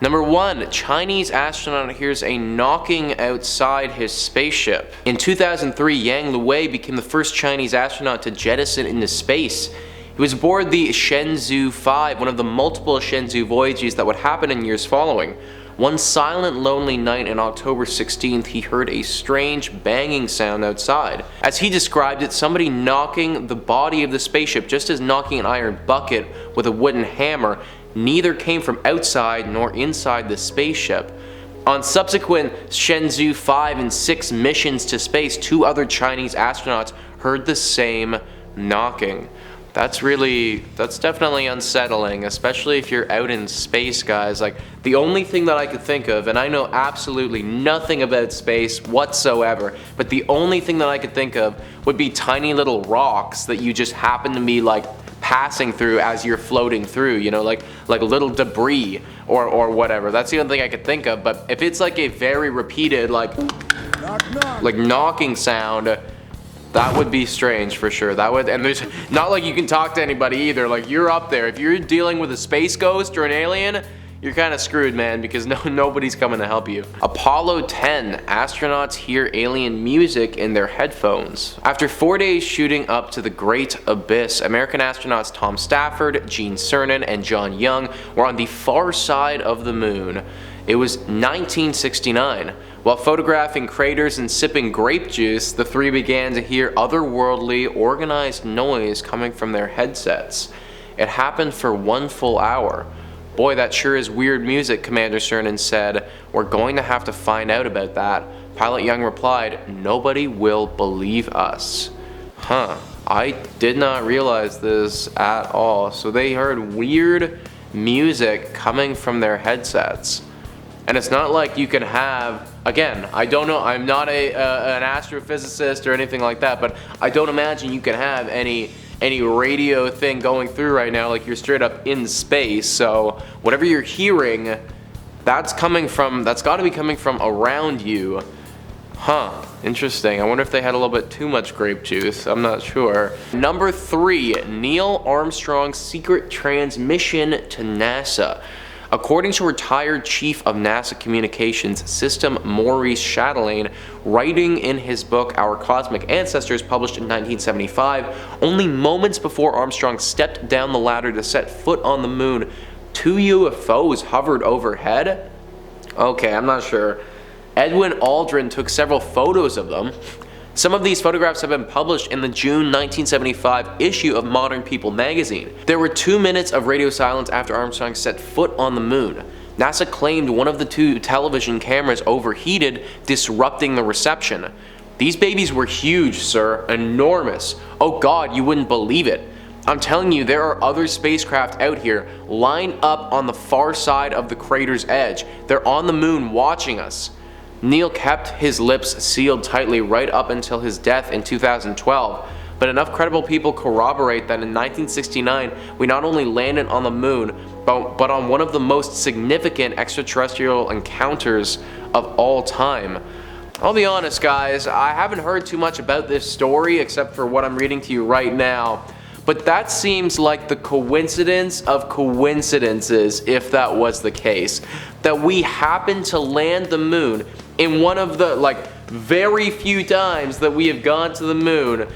Number 1, Chinese astronaut hears a knocking outside his spaceship. In 2003, Yang Liwei became the first Chinese astronaut to jettison into space. He was aboard the Shenzhou 5, one of the multiple Shenzhou voyages that would happen in years following. One silent, lonely night on October 16th, he heard a strange banging sound outside. As he described it, somebody knocking the body of the spaceship just as knocking an iron bucket with a wooden hammer. Neither came from outside nor inside the spaceship. On subsequent Shenzhou 5 and 6 missions to space, 2 other Chinese astronauts heard the same knocking. That's definitely unsettling, especially if you're out in space, guys. Like, the only thing that I could think of, and I know absolutely nothing about space whatsoever, but the only thing that I could think of would be tiny little rocks that you just happen to be like passing through as you're floating through, you know, like little debris or whatever. That's the only thing I could think of. But if it's like a very repeated like knocking sound, that would be strange for sure. That would, and there's not like you can talk to anybody either. Like, you're up there. If you're dealing with a space ghost or an alien, you're kind of screwed, man, because nobody's coming to help you. Apollo 10, astronauts hear alien music in their headphones. After 4 days shooting up to the Great Abyss, American astronauts Tom Stafford, Gene Cernan, and John Young were on the far side of the moon. It was 1969. While photographing craters and sipping grape juice, the three began to hear otherworldly, organized noise coming from their headsets. It happened for 1 full hour. Boy, that sure is weird music, Commander Cernan said. We're going to have to find out about that. Pilot Young replied, nobody will believe us. I did not realize this at all. So they heard weird music coming from their headsets. And it's not like you can have, again, I don't know, I'm not an astrophysicist or anything like that, but I don't imagine you can have any radio thing going through right now, like you're straight up in space. So whatever you're hearing, that's got to be coming from around you. Interesting. I wonder if they had a little bit too much grape juice. I'm not sure. Number 3, Neil Armstrong's secret transmission to NASA. According to retired Chief of NASA Communications System Maurice Chatelain, writing in his book Our Cosmic Ancestors, published in 1975, only moments before Armstrong stepped down the ladder to set foot on the moon, 2 UFOs hovered overhead? Okay, I'm not sure. Edwin Aldrin took several photos of them. Some of these photographs have been published in the June 1975 issue of Modern People magazine. There were 2 minutes of radio silence after Armstrong set foot on the moon. NASA claimed one of the 2 television cameras overheated, disrupting the reception. These babies were huge, sir. Enormous. Oh God, you wouldn't believe it. I'm telling you, there are other spacecraft out here, lined up on the far side of the crater's edge. They're on the moon watching us. Neil kept his lips sealed tightly right up until his death in 2012, but enough credible people corroborate that in 1969 we not only landed on the moon, but on one of the most significant extraterrestrial encounters of all time. I'll be honest, guys, I haven't heard too much about this story except for what I'm reading to you right now, but that seems like the coincidence of coincidences, if that was the case, that we happened to land the moon in one of the very few times that we have gone to the moon.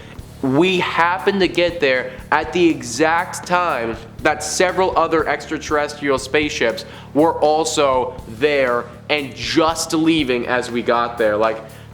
We happened to get there at the exact time that several other extraterrestrial spaceships were also there and just leaving as we got there.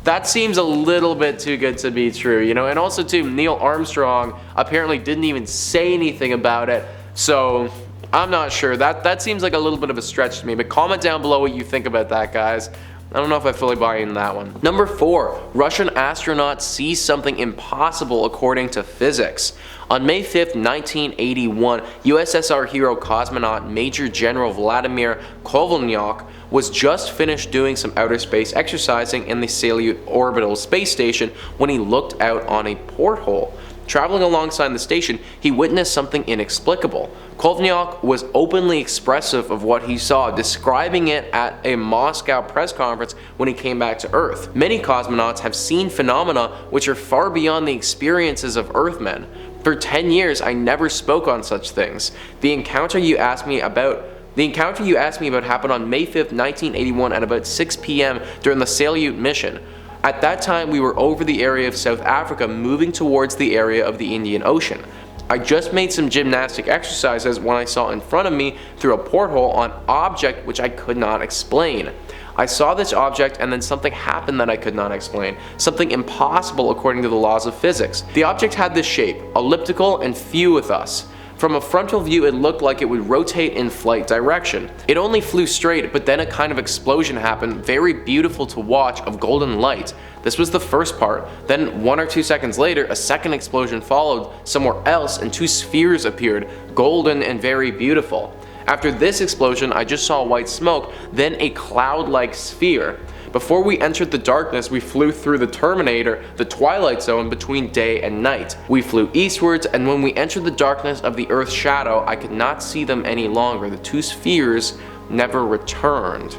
That seems a little bit too good to be true, you know? And also too, Neil Armstrong apparently didn't even say anything about it, so I'm not sure. That seems like a little bit of a stretch to me, but comment down below what you think about that, guys. I don't know if I fully buy into that one. Number 4, Russian astronaut sees something impossible according to physics. On May 5th, 1981, USSR hero cosmonaut Major General Vladimir Kovalnyuk was just finished doing some outer space exercising in the Salyut orbital space station when he looked out on a porthole. Traveling alongside the station, he witnessed something inexplicable. Kovalnyuk was openly expressive of what he saw, describing it at a Moscow press conference when he came back to Earth. Many cosmonauts have seen phenomena which are far beyond the experiences of Earthmen. For 10 years, I never spoke on such things. The encounter you asked me about The encounter you asked me about happened on May 5th, 1981 at about 6 p.m. during the Salyut mission. At that time, we were over the area of South Africa, moving towards the area of the Indian Ocean. I just made some gymnastic exercises when I saw in front of me through a porthole an object which I could not explain. I saw this object and then something happened that I could not explain, something impossible according to the laws of physics. The object had this shape, elliptical and few with us. From a frontal view, it looked like it would rotate in flight direction. It only flew straight, but then a kind of explosion happened, very beautiful to watch, of golden light. This was the first part. Then 1 or 2 seconds later, a second explosion followed somewhere else and 2 spheres appeared, golden and very beautiful. After this explosion, I just saw white smoke, then a cloud-like sphere. Before we entered the darkness, we flew through the terminator, the twilight zone between day and night. We flew eastwards, and when we entered the darkness of the Earth's shadow, I could not see them any longer. The 2 spheres never returned.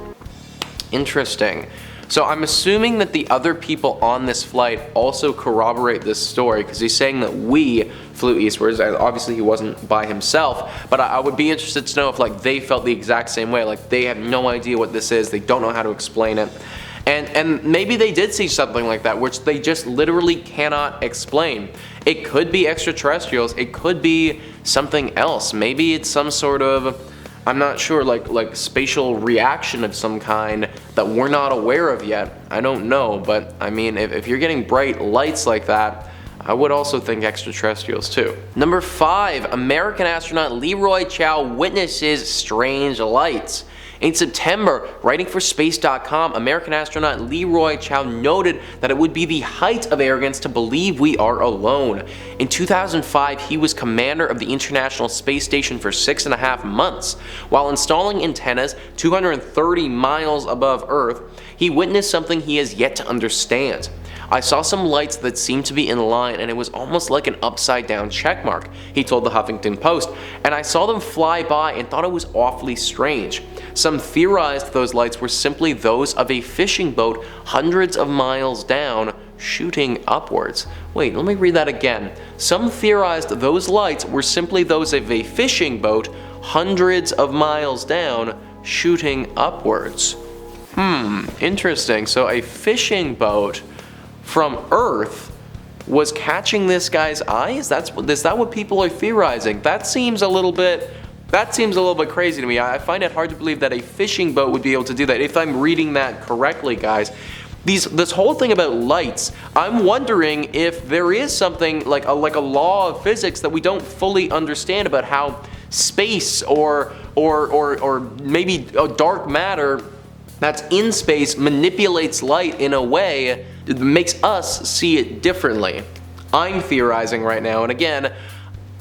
Interesting. So I'm assuming that the other people on this flight also corroborate this story, because he's saying that we flew eastwards, and obviously he wasn't by himself, but I would be interested to know if like they felt the exact same way, like they have no idea what this is, they don't know how to explain it. And maybe they did see something like that, which they just literally cannot explain. It could be extraterrestrials, it could be something else, maybe it's some sort of, I'm not sure, like spatial reaction of some kind that we're not aware of yet. I don't know, but I mean, if you're getting bright lights like that, I would also think extraterrestrials too. Number 5, American astronaut Leroy Chiao witnesses strange lights. In September, writing for Space.com, American astronaut Leroy Chiao noted that it would be the height of arrogance to believe we are alone. In 2005, he was commander of the International Space Station for 6.5 months. While installing antennas 230 miles above Earth, he witnessed something he has yet to understand. I saw some lights that seemed to be in line, and it was almost like an upside down checkmark, he told the Huffington Post, and I saw them fly by and thought it was awfully strange. Some theorized those lights were simply those of a fishing boat hundreds of miles down, shooting upwards. Wait, let me read that again. Some theorized those lights were simply those of a fishing boat hundreds of miles down, shooting upwards. Interesting. So a fishing boat from Earth was catching this guy's eyes? Is that what people are theorizing? That seems a little bit crazy to me. I find it hard to believe that a fishing boat would be able to do that, if I'm reading that correctly, guys. This whole thing about lights, I'm wondering if there is something like a law of physics that we don't fully understand about how space or maybe a dark matter that's in space manipulates light in a way that makes us see it differently. I'm theorizing right now, and again,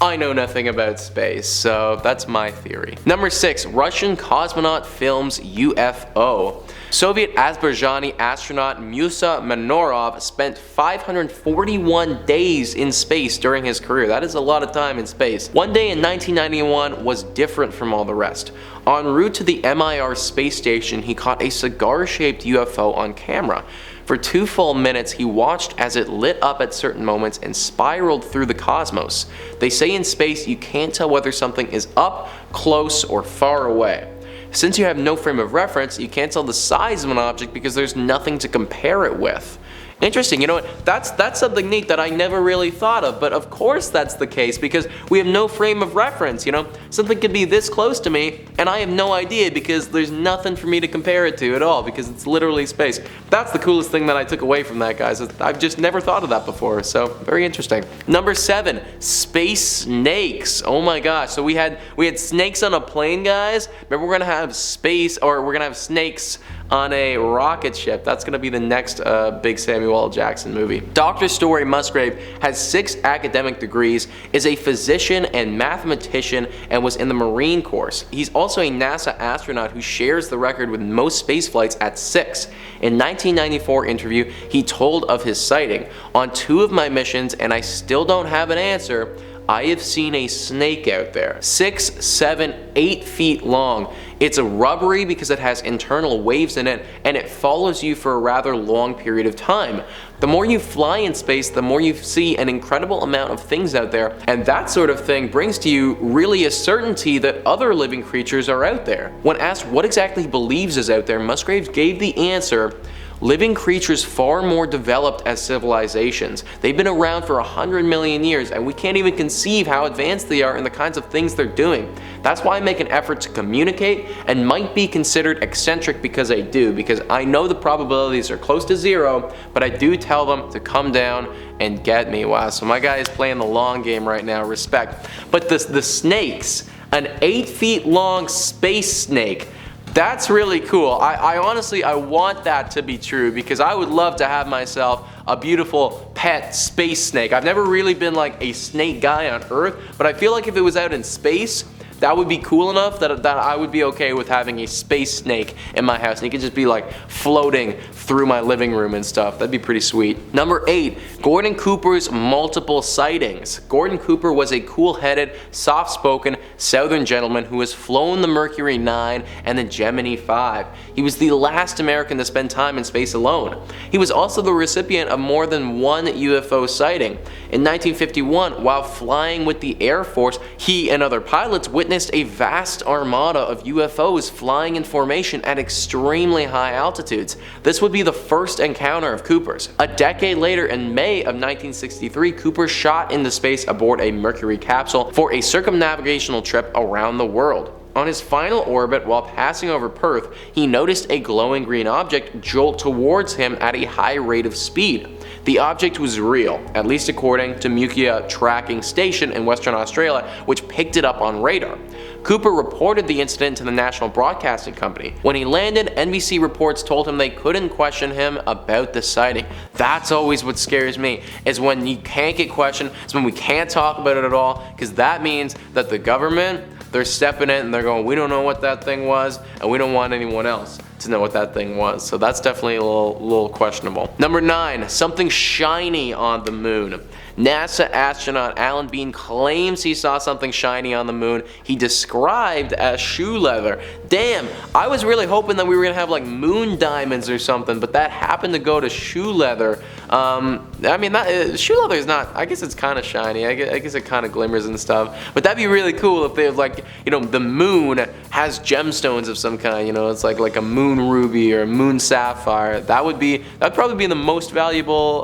I know nothing about space, so that's my theory. Number 6, Russian cosmonaut films UFO. Soviet Azerbaijani astronaut Musa Manorov spent 541 days in space during his career. That is a lot of time in space. One day in 1991 was different from all the rest. En route to the Mir space station, he caught a cigar-shaped UFO on camera. For 2 full minutes, he watched as it lit up at certain moments and spiraled through the cosmos. They say in space you can't tell whether something is up, close, or far away. Since you have no frame of reference, you can't tell the size of an object because there's nothing to compare it with. Interesting, you know what, that's something neat that I never really thought of, but of course that's the case because we have no frame of reference, you know? Something could be this close to me and I have no idea because there's nothing for me to compare it to at all because it's literally space. That's the coolest thing that I took away from that, guys. I've just never thought of that before, so very interesting. Number 7, space snakes. Oh my gosh, so we had snakes on a plane, guys. Remember, we're gonna have snakes on a rocket ship. That's gonna be the next big Samuel L. Jackson movie. Dr. Story Musgrave has 6 academic degrees, is a physician and mathematician, and was in the Marine Corps. He's also a NASA astronaut who shares the record with most space flights at 6. In 1994 interview, he told of his sighting. On 2 of my missions, and I still don't have an answer, I have seen a snake out there, 6, 7, 8 feet long. It's rubbery because it has internal waves in it, and it follows you for a rather long period of time. The more you fly in space, the more you see an incredible amount of things out there, and that sort of thing brings to you really a certainty that other living creatures are out there. When asked what exactly he believes is out there, Musgraves gave the answer: living creatures far more developed as civilizations. They've been around for 100 million years, and we can't even conceive how advanced they are and the kinds of things they're doing. That's why I make an effort to communicate, and might be considered eccentric because I do, because I know the probabilities are close to zero, but I do tell them to come down and get me. Wow, so my guy is playing the long game right now, respect. But the snakes, an 8 feet long space snake, that's really cool. I honestly, I want that to be true, because I would love to have myself a beautiful pet space snake. I've never really been like a snake guy on Earth, but I feel like if it was out in space, that would be cool enough that I would be okay with having a space snake in my house, and he could just be like floating through my living room and stuff. That'd be pretty sweet. Number 8, Gordon Cooper's multiple sightings. Gordon Cooper was a cool-headed, soft-spoken Southern gentleman who has flown the Mercury 9 and the Gemini 5. He was the last American to spend time in space alone. He was also the recipient of more than one UFO sighting. In 1951, while flying with the Air Force, he and other pilots witnessed a vast armada of UFOs flying in formation at extremely high altitudes. This would be the first encounter of Cooper's. A decade later, in May of 1963, Cooper shot into space aboard a Mercury capsule for a circumnavigational trip around the world. On his final orbit, while passing over Perth, he noticed a glowing green object jolt towards him at a high rate of speed. The object was real, at least according to Mukia Tracking Station in Western Australia, which picked it up on radar. Cooper reported the incident to the National Broadcasting Company. When he landed, NBC reports told him they couldn't question him about the sighting. That's always what scares me, is when you can't get questioned, it's when we can't talk about it at all, because that means that the government, they're stepping in and they're going, we don't know what that thing was, and we don't want anyone else to know what that thing was. So that's definitely a little questionable. Number 9, something shiny on the moon. NASA astronaut Alan Bean claims he saw something shiny on the moon he described as shoe leather. Damn, I was really hoping that we were gonna have like moon diamonds or something, but that happened to go to shoe leather. I mean, shoe leather is not, I guess it's kind of shiny, I guess it kind of glimmers and stuff, but that'd be really cool if they have like, you know, the moon has gemstones of some kind, you know, it's like a moon ruby or a moon sapphire. That'd probably be the most valuable,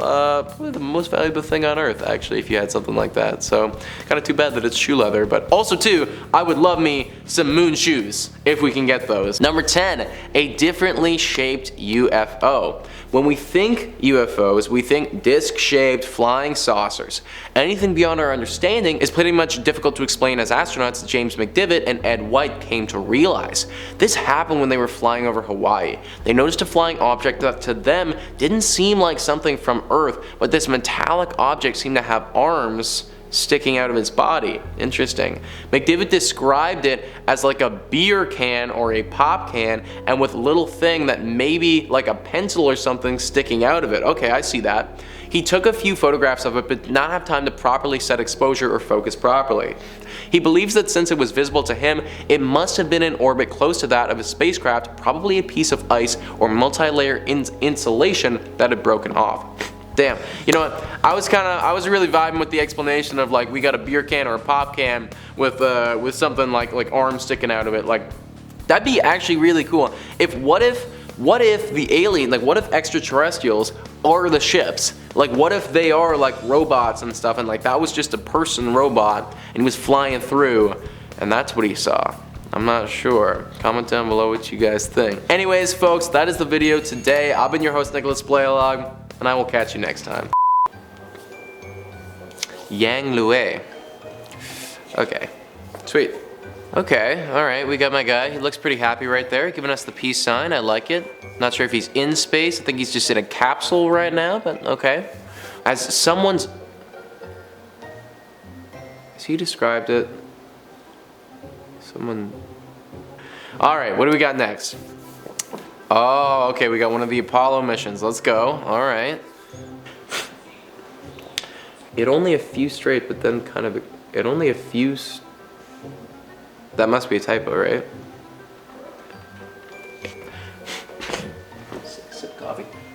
thing on Earth, actually, if you had something like that. So kind of too bad that it's shoe leather, but also too, I would love me some moon shoes if we can get those. Number 10, a differently shaped UFO. When we think UFOs, we think disc-shaped flying saucers. Anything beyond our understanding is pretty much difficult to explain, as astronauts James McDivitt and Ed White came to realize. This happened when they were flying over Hawaii. They noticed a flying object that to them didn't seem like something from Earth, but this metallic object seemed to have arms sticking out of its body. Interesting. McDivitt described it as like a beer can or a pop can, and with a little thing that maybe like a pencil or something sticking out of it. Okay, I see that. He took a few photographs of it, but did not have time to properly set exposure or focus properly. He believes that since it was visible to him, it must have been in orbit close to that of a spacecraft, probably a piece of ice or multi-layer insulation that had broken off. Damn, you know what, I was really vibing with the explanation of like we got a beer can or a pop can with something like arms sticking out of it. Like, that'd be actually really cool. What if the alien, like what if extraterrestrials are the ships? Like what if they are like robots and stuff, and like that was just a person robot and he was flying through and that's what he saw? I'm not sure. Comment down below what you guys think. Anyways folks, that is the video today. I've been your host Nicholas Playalog, and I will catch you next time. Yang Lue. Okay, sweet. Okay, alright, we got my guy. He looks pretty happy right there, giving us the peace sign. I like it. Not sure if he's in space. I think he's just in a capsule right now, but okay. As he described it. Alright, what do we got next? Oh, okay, we got one of the Apollo missions. Let's go. Alright. It only a few straight, but then kind of... That must be a typo, right? Sip of coffee.